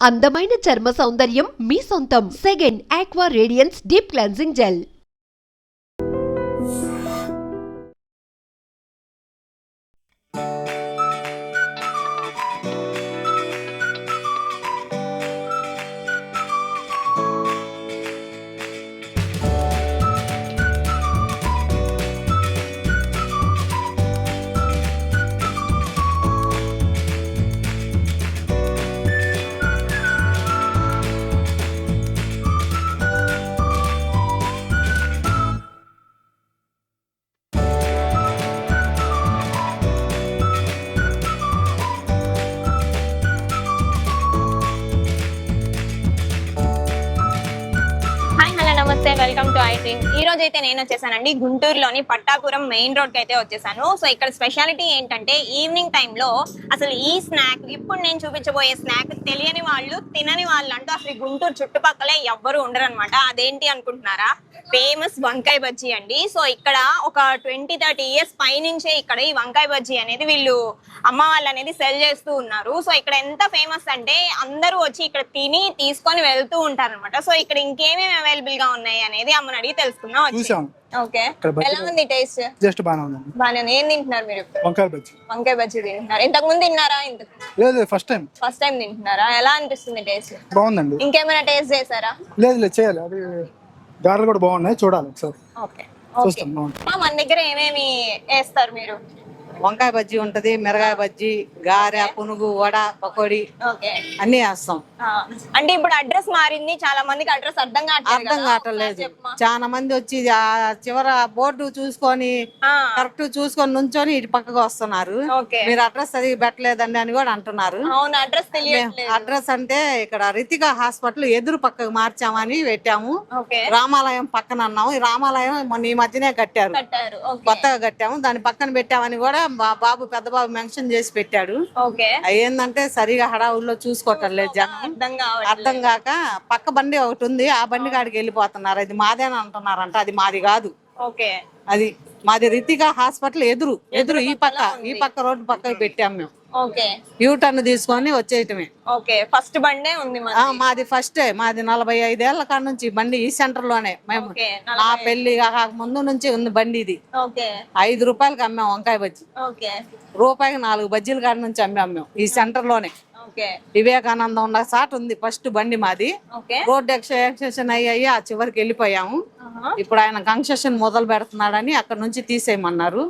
అందమైన చర్మ సౌందర్యం మీ సొంతం. Second aqua radiance deep cleansing gel. నమస్తే, వెల్కమ్ టు ఐ డ్రీమ్. ఈ రోజు అయితే నేను వచ్చేసానండి గుంటూరులోని పట్టాపురం మెయిన్ రోడ్ కి అయితే వచ్చేసాను. సో ఇక్కడ స్పెషాలిటీ ఏంటంటే ఈవినింగ్ టైంలో అసలు ఈ స్నాక్, ఇప్పుడు నేను చూపించబోయే స్నాక్ తెలియని వాళ్ళు, తినని వాళ్ళు అంటూ అసలు గుంటూరు చుట్టుపక్కలే ఎవ్వరు ఉండరు అనమాట. అదేంటి అనుకుంటున్నారా? ఫేమస్ వంకాయ బజ్జీ అండి. సో ఇక్కడ ఒక 20-30 ఇయర్స్ పైనుంచే ఇక్కడ ఈ వంకాయ బజ్జీ అనేది వీళ్ళు అమ్మ వాళ్ళు అనేది సెల్ చేస్తూ ఉన్నారు. సో ఇక్కడ ఎంత ఫేమస్ అంటే అందరూ వచ్చి ఇక్కడ తిని తీసుకొని వెళ్తూ ఉంటారు అనమాట. సో ఇక్కడ ఇంకేమేమి అవైలబుల్ గా ఉన్నాయి అనేది అమ్మని అడిగి తెలుసుకుందాం. ఓకే, ఎలా ఉంది టేస్ట్? జస్ట్ బానే ఉంది. బానే ఉంది. ఏం తింటున్నారు మీరు? వంకాయ బజ్జీ. వంకాయ బజ్జీ తింటున్నారు. ఇంతకు ముందు తిన్నారా? లేదు, ఫస్ట్ టైం. ఫస్ట్ టైం తింటున్నారా? ఎలా అనిపిస్తుంది టేస్ట్? బాగుందండి. ఇంకేమైనా టేస్ట్ చేశారా? లేదు, చేయాలి. అది గారెలు కూడా బాగున్నాయి, చూడాలి ఒకసారి. ఓకే, చూస్తాం. మన దగ్గర ఏమేమి వేస్తారు మీరు? వంకాయ బజ్జీ ఉంటది, మిరగాయ బజ్జీ, గారె, పునుగు, వడ, పకోడీ అన్ని వేస్తాం. అంటే ఇప్పుడు అడ్రస్ మారింది, చాలా మందికి అడ్రస్ అర్థం కావట్లేదు. చాలా మంది వచ్చి ఆ చివర బోర్డు చూసుకొని కరెక్ట్ చూసుకొని నుంచొని ఇటు పక్కకు వస్తున్నారు. మీరు అడ్రస్ అది పెట్టలేదండి అని కూడా అంటున్నారు. అడ్రస్ అంటే ఇక్కడ రితికా హాస్పిటల్ ఎదురు పక్కకు మార్చామని పెట్టాము. రామాలయం పక్కన అన్నాము. ఈ రామాలయం మొన్న ఈ మధ్యనే కట్టారు, కొత్తగా కట్టాము. దాని పక్కన పెట్టామని కూడా మా బాబు, పెద్ద బాబు మెన్షన్ చేసి పెట్టాడు. ఏంటంటే సరిగా హడావుల్లో చూసుకోవటం లేదు జనం. అర్థం కాక పక్క బండి ఒకటి ఉంది, ఆ బండి కాడికి వెళ్ళిపోతున్నారు. అది మాదేనా అంటున్నారంట. అది మాది కాదు. అది మాది రితికా హాస్పిటల్ ఎదురు ఈ పక్క రోడ్డు పక్కకి పెట్టాము మేము. యూటర్న్ తీసుకొని వచ్చేయటమే. ఫస్ట్ బండే ఉంది మాది. మాది 45 ఏళ్ల కాడ నుంచి బండి ఈ సెంటర్ లోనే. మేము నా పెళ్లి ముందు నుంచి ఉంది బండి. ఇది 5 రూపాయలకి అమ్మాం వంకాయ బజ్జీ. రూపాయికి 4 బజ్జీల కాడ నుంచి అమ్మాం మేము ఈ సెంటర్ లోనే. వివేకానందం ఉన్న సాట్ ఉంది ఫస్ట్ బండి మాది. రోడ్ ఎక్స్టెన్షన్ అయ్యి ఆ చివరికి వెళ్ళిపోయాము. ఇప్పుడు ఆయన కన్స్ట్రక్షన్ మొదలు పెడుతున్నాడని అక్కడ నుంచి తీసేయమన్నారు.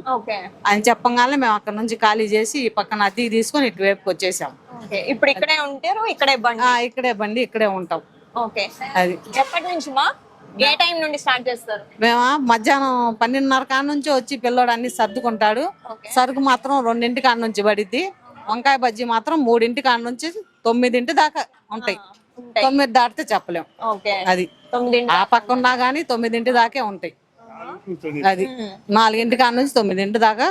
ఆయన చెప్పగానే మేము అక్కడ నుంచి ఖాళీ చేసి ఈ పక్కన అద్దెకి తీసుకొని ఇటు వైపుకి వచ్చేసాము. ఇప్పుడు ఇక్కడే ఉంటారు? ఇక్కడే బండి ఇక్కడే ఉంటాం. అది ఎప్పటి నుంచి ఏ టైం నుండి స్టార్ట్ చేస్తారు? మేము మధ్యాహ్నం 12:30 కాడ నుంచి వచ్చి పిల్లోడు అన్ని సర్దుకుంటాడు. సరుకు మాత్రం 2 కాడ నుంచి పడిద్ది. వంకాయ బజ్జీ మాత్రం 3 కాడ నుంచి 9 దాకా ఉంటాయి. 9 దాటితే చెప్పలేం. అది ఆ పక్క ఉన్నా గానీ 9 దాకే ఉంటాయి. అది 4 కాడ నుంచి 9 దాకా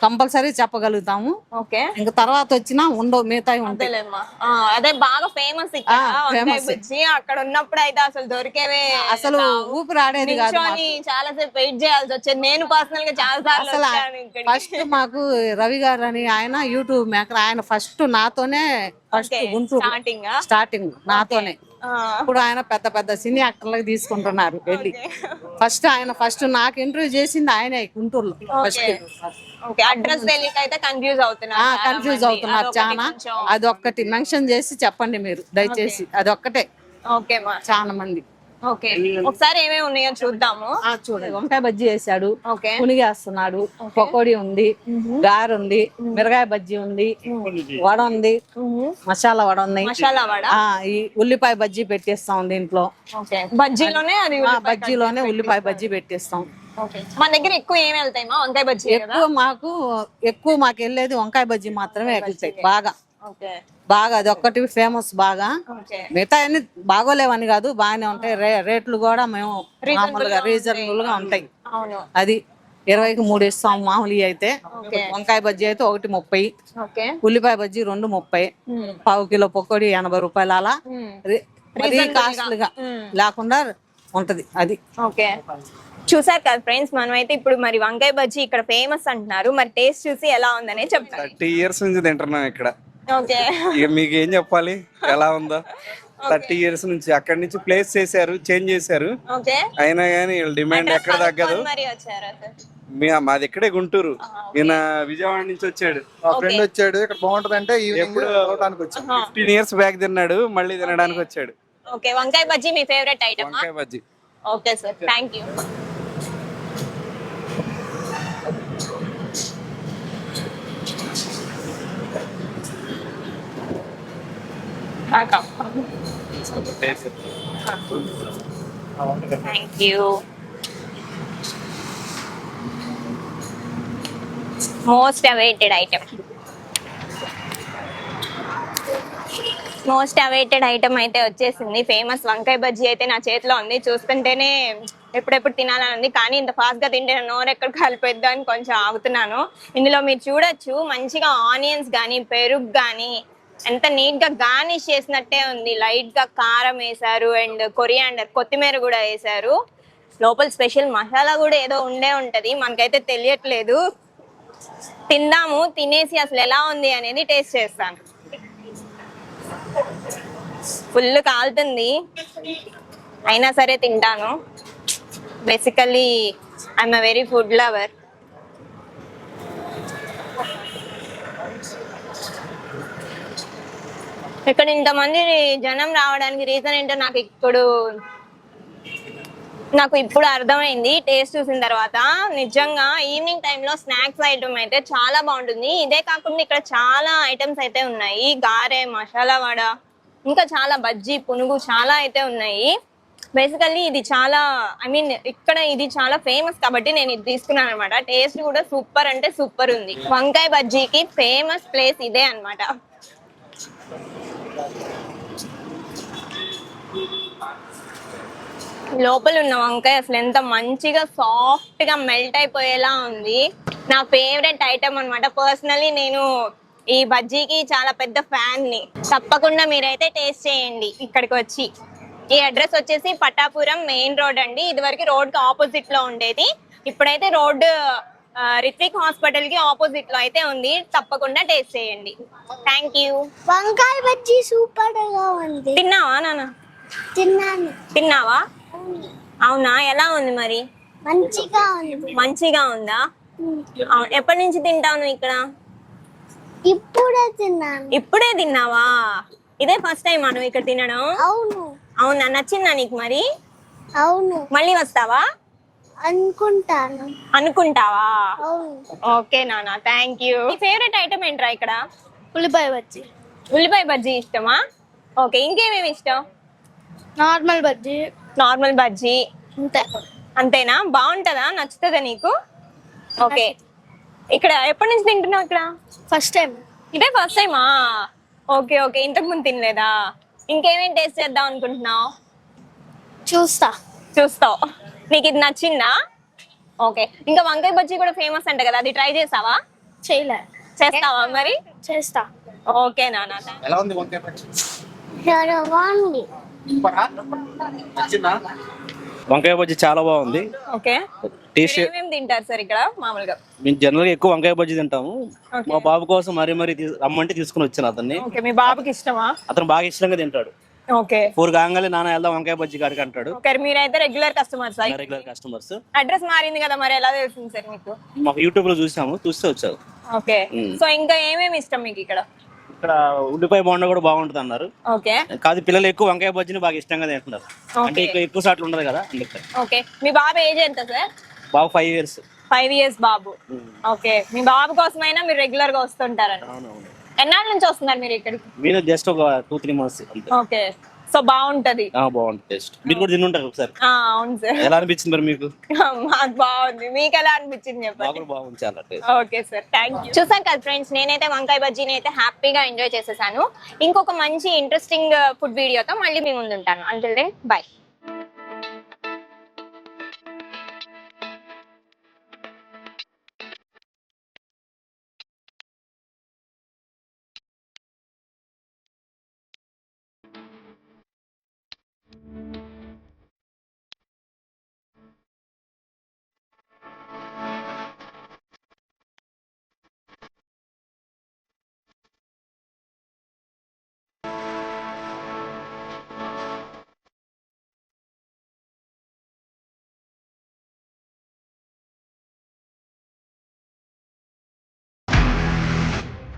కంపల్సరీ చెప్పగలుగుతాము. ఇంకా తర్వాత వచ్చినా ఉండవు, మిగతా ఉంటాయి. అదే బాగా ఫేమస్ అక్కడ ఉన్నప్పుడు అయితే అసలు దొరికేవే, అసలు ఊపిరి ఆడేది కాదు. చాలా సేపు వెయిట్ చేయాల్సి వచ్చేది. నేను పర్సనల్ గా చాలా సార్లు. ఫస్ట్ మాకు రవి గారు అని ఆయన యూట్యూబ్ మేకర్, ఆయన ఫస్ట్ నాతోనే గుంటూరు స్టార్టింగ్ నాతోనే. ఇప్పుడు ఆయన పెద్ద పెద్ద సినీ యాక్టర్లకు తీసుకుంటున్నారు వెళ్ళి. ఫస్ట్ నాకు ఇంటర్వ్యూ చేసింది ఆయనే గుంటూరులో. అడ్రస్ తెలియకైతే కన్ఫ్యూజ్ అవుతున్నారు చాలా. అదొక్కటి మెన్షన్ చేసి చెప్పండి మీరు దయచేసి. అదొక్కటే. చాలా మంది. ఒకసారి ఏమేమి ఉన్నాయో చూద్దాము. చూడండి, వంకాయ బజ్జీ వేసాడు, పునిగేస్తున్నాడు, పకోడీ ఉంది, గారె ఉంది, మిరగాయ బజ్జీ ఉంది, వడ ఉంది, మసాలా వడ ఉంది, ఈ ఉల్లిపాయ బజ్జీ పెట్టేస్తాం దీంట్లో. బజ్జీలోనే ఉల్లిపాయ బజ్జీ పెట్టేస్తాం. మన దగ్గర ఎక్కువ ఏమి వెళ్తాయి వంకాయ బజ్జీ? ఎక్కువ మాకు వెళ్ళేది వంకాయ బజ్జీ మాత్రమే వెళ్తాయి బాగా. అది ఒక్కటి ఫేమస్ బాగా. మిగతా అన్ని బాగోలేవని కాదు, బాగానే ఉంటాయి. రేట్లు కూడా మేము మామూలుగా రీజనబుల్ గా ఉంటాయి. అది 20కి 3 ఇస్తాం మామూలు అయితే. వంకాయ బజ్జీ అయితే 1.30, ఉల్లిపాయ బజ్జీ 2.30, పావు కిలో పకోడీ 80 రూపాయలు. అలా మరీ కాస్ట్లీ గా లేకుండా ఉంటది. అది చూసారు కదా ఫ్రెండ్స్, మనం అయితే ఇప్పుడు మరి వంకాయ బజ్జీ ఇక్కడ ఫేమస్ అంటున్నారు. మరి టేస్ట్ చూసి ఎలా ఉందనే చెప్తారు. 30 ఇయర్స్ నుంచి తింటున్నాం ఇక్కడ. ఓకే. ఇక మీకు ఏం చెప్పాలి ఎలా ఉందో. 30 ఇయర్స్ నుంచి అక్కడి నుంచి ప్లేస్ చేశారు, చేంజ్ చేశారు. ఓకే. అయినా కానీ వీళ్ళ డిమాండ్ అడ్రస్ ఎక్కడ తగ్గదు. కనుక్కొని మరి వచ్చారా సార్? మాది ఇక్కడే గుంటూరు. ఓకే. ఈయన విజయవాడ నుంచి వచ్చాడు. మా ఫ్రెండ్ వచ్చాడు, ఇక్కడ బాగుంటది అంటే ఈవినింగ్ ఎప్పుడు చూడడానికి వచ్చాడు. 15 ఇయర్స్ బ్యాక్ తిన్నాడు, మళ్ళీ తినడానికి వచ్చాడు. ఓకే, వంకాయ బజ్జీ మీ ఫేవరెట్ ఐటమ్? వంకాయ bajji. Okay sir, thank you. Thank you. Most awaited item. Most awaited item అయితే వచ్చేసింది. ఫేమస్ వంకాయ బజ్జీ అయితే నా చేతిలో ఉంది. చూస్తుంటేనే ఎప్పుడెప్పుడు తినాలని ఉంది, కానీ ఇంత ఫాస్ట్ గా తింటే నోరు ఎక్కడ కలిపేద్దా అని కొంచెం ఆగుతున్నాను. ఇందులో మీరు చూడొచ్చు, మంచిగా ఆనియన్స్ కానీ పెరుగు కానీ ఎంత నీట్ గా గార్నిష్ చేసినట్టే ఉంది. లైట్ గా కారం వేసారు అండ్ కొరియాండర్ కొత్తిమీర కూడా వేసారు. లోపల స్పెషల్ మసాలా కూడా ఏదో ఉండే ఉంటది, మనకైతే తెలియట్లేదు. తిందాము, తినేసి అసలు ఎలా ఉంది అనేది టేస్ట్ చేస్తాను. ఫుల్ కాలుతుంది, అయినా సరే తింటాను. Basically I'm a very food lover. ఇక్కడ ఇంతమంది జనం రావడానికి రీజన్ ఏంటో నాకు ఇప్పుడు అర్థమైంది టేస్ట్ చూసిన తర్వాత. నిజంగా ఈవినింగ్ టైంలో స్నాక్స్ ఐటమ్ అయితే చాలా బాగుంటుంది. ఇదే కాకుండా ఇక్కడ చాలా ఐటమ్స్ అయితే ఉన్నాయి, గారె, మసాలా వడ, ఇంకా చాలా బజ్జీ, పునుగు చాలా అయితే ఉన్నాయి. బేసికల్లీ ఇది చాలా ఇక్కడ ఇది చాలా ఫేమస్ కాబట్టి నేను ఇది తీసుకున్నాను అనమాట. టేస్ట్ కూడా సూపర్ అంటే సూపర్ ఉంది. వంకాయ బజ్జీకి ఫేమస్ ప్లేస్ ఇదే అనమాట. లోపల ఉన్న వంకాయ అసలు ఎంత మంచిగా సాఫ్ట్ గా మెల్ట్ అయిపోయేలా ఉంది. నా ఫేవరెట్ ఐటమ్ అనమాట. పర్సనలీ నేను ఈ బజ్జీకి చాలా పెద్ద ఫ్యాన్ ని. తప్పకుండా మీరైతే టేస్ట్ చేయండి ఇక్కడికి వచ్చి. ఈ అడ్రస్ వచ్చేసి పట్టాపురం మెయిన్ రోడ్ అండి. ఇది వరకు రోడ్ కి ఆపోజిట్ లో ఉండేది, ఇప్పుడైతే రోడ్ రిత్విక్ హాస్పిటల్ కి ఆపోజిట్ లో అయితే ఉంది. తప్పకుండా టేస్ట్ చేయండి. Thank you. వంకాయ బజ్జీ సూపర్ గా ఉంది. తిన్నావా నాన్న? తిన్నాను. తిన్నావా? అవునా, ఎలా ఉంది మరి? మంచిగా ఉంది. మంచిగా ఉందా? ఎప్పటి నుంచి తింటావు నువ్వు ఇక్కడ? ఇప్పుడే తిన్నాను. ఇప్పుడే తిన్నావా? ఇదే ఫస్ట్ టైం నువ్వు ఇక్కడ తినడం? అవును. అవునా, నచ్చిందా నీకు మరి? అవును. మళ్ళీ వస్తావా? అనుకుంటాను. అనుకుంటావా? అవును. ఓకే నాన్న, థ్యాంక్ యూ. నీ ఫేవరెట్ ఐటమ్ ఏంట్రా ఇక్కడ? ఉల్లిపాయ బజ్జీ. ఉల్లిపాయ బజ్జీ ఇష్టమా? ఓకే, ఇంకేమేమి ఇష్టం? నార్మల్ బజ్జీ. నార్మల్ బజ్జీ అంతే. అంతేనా? బాగుంటుందా? నచ్చుతుందా నీకు? ఓకే, ఇక్కడ ఎప్పటి నుంచి తింటున్నావు ఇక్కడ? First time. ఇదే ఫస్ట్ టైమా? ఓకే ఓకే, ఇంతకు ముందు తినలేదా? ఇంకేమేమి టేస్ట్ చేద్దాం అనుకుంటున్నావు? చూస్తావు. నీకు ఇది నచ్చిందా? ఓకే, ఇంకా వంకాయ బజ్జీ కూడా ఫేమస్ అంట కదా, అది ట్రై చేసావా? చేయలే. చేస్తావా మరి? చేస్తా. ఓకే నాన్న. ఎలా ఉంది వంకాయ బజ్జీ? బాగుంది. వంకాయ బజ్జీ చాలా బాగుంది. ఓకే, టేస్ట్ ఏమేమి తింటారు సార్ ఇక్కడ మామూలుగా? మేము జనరల్ గా ఎక్కువ వంకాయ బజ్జీ తింటాము. మా బాబు కోసం మరీ రమ్మంటే తీసుకుని వచ్చాను అతన్ని. ఓకే, మీ బాబుకి ఇష్టమా? అతను బాగా ఇష్టంగా తింటాడు. ఓకే, 4 కాగానే నాన్న వెళ్దాం వంకాయ బజ్జీ కాడికి అంటాడు. ఓకే, మీరైతే regular customers? Regular customers. Address మారింది కదా, మరి ఎలా తెలిసింది సార్ మీకు? మాకు యూట్యూబ్ లో చూస్తే వచ్చారు. ఓకే, సో ఇంకా ఏమేమి ఇష్టం మీకు ఇక్కడ? ఇక్కడ ఉల్లిపాయ బోండా కూడా బాగుంటది అన్నారు. ఓకే, కాదు పిల్లలు ఎక్కువ వంకాయ బజ్జీని బాగా ఇష్టంగా తింటున్నారు. అంటే ఎక్కువ సార్లు ఉండదు కదా అందుకని. ఓకే, మీ బాబు ఏజ్ ఎంత సార్? బాబు 5 years. 5 years బాబు. ఓకే, మీ బాబు కోసమైనా మీరు రెగ్యులర్ గా వస్తుంటారని. అవునవును. ఎన్నాళ్ళ నుంచి వస్తున్నారు మీరు ఇక్కడికి? మీరు జస్ట్ ఒక 2-3 months అంతే. ఓకే, సో బాగుంటది. బాగుంటుంది టేస్ట్. మీరు కూడా తినుంటారు ఒకసారి. అవును సార్. ఎలా అనిపించింది మరి మీకు? మాకు బాగుంది, మీకు ఎలా అనిపించింది చెప్పండి. బాగా బాగుంది చాలా taste. Okay sir, thank you. చూసాను కదా ఫ్రెండ్స్, నేనైతే వంకాయ బజ్జీని అయితే హ్యాపీగా ఎంజాయ్ చేసేసాను. ఇంకొక మంచి ఇంట్రెస్టింగ్ ఫుడ్ వీడియోతో మళ్ళీ మీ ముందు ఉంటాను. Until then bye.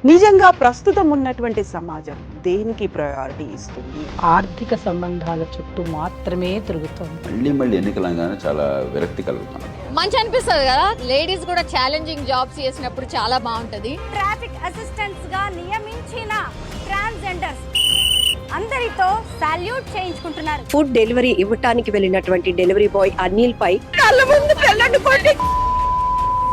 నిజంగా ప్రస్తుతం ఉన్నటువంటి సమాజం దేనికి ప్రయారిటీ ఇస్తుంది? ఆర్థిక సంబంధాల చుట్టూ మాత్రమే తిరుగుతుంది. మళ్ళీ ఎన్నికలంగానే చాలా విరక్తి కలుగుతున్నాం. మంచి అనిపిస్తుంది కదా, లేడీస్ కూడా ఛాలెంజింగ్ జాబ్స్ చేసినప్పుడు చాలా బాగుంటది. ట్రాఫిక్ అసిస్టెంట్స్ గా నియమించిన ట్రాన్స్జెండర్స్ అందరితో సాల్యూట్ చేయించుకుంటున్నారు. ఫుడ్ డెలివరీ ఇవ్వటానికి వెళ్ళినటువంటి డెలివరీ బాయ్ అనిల్ పై కళ్ళ ముందు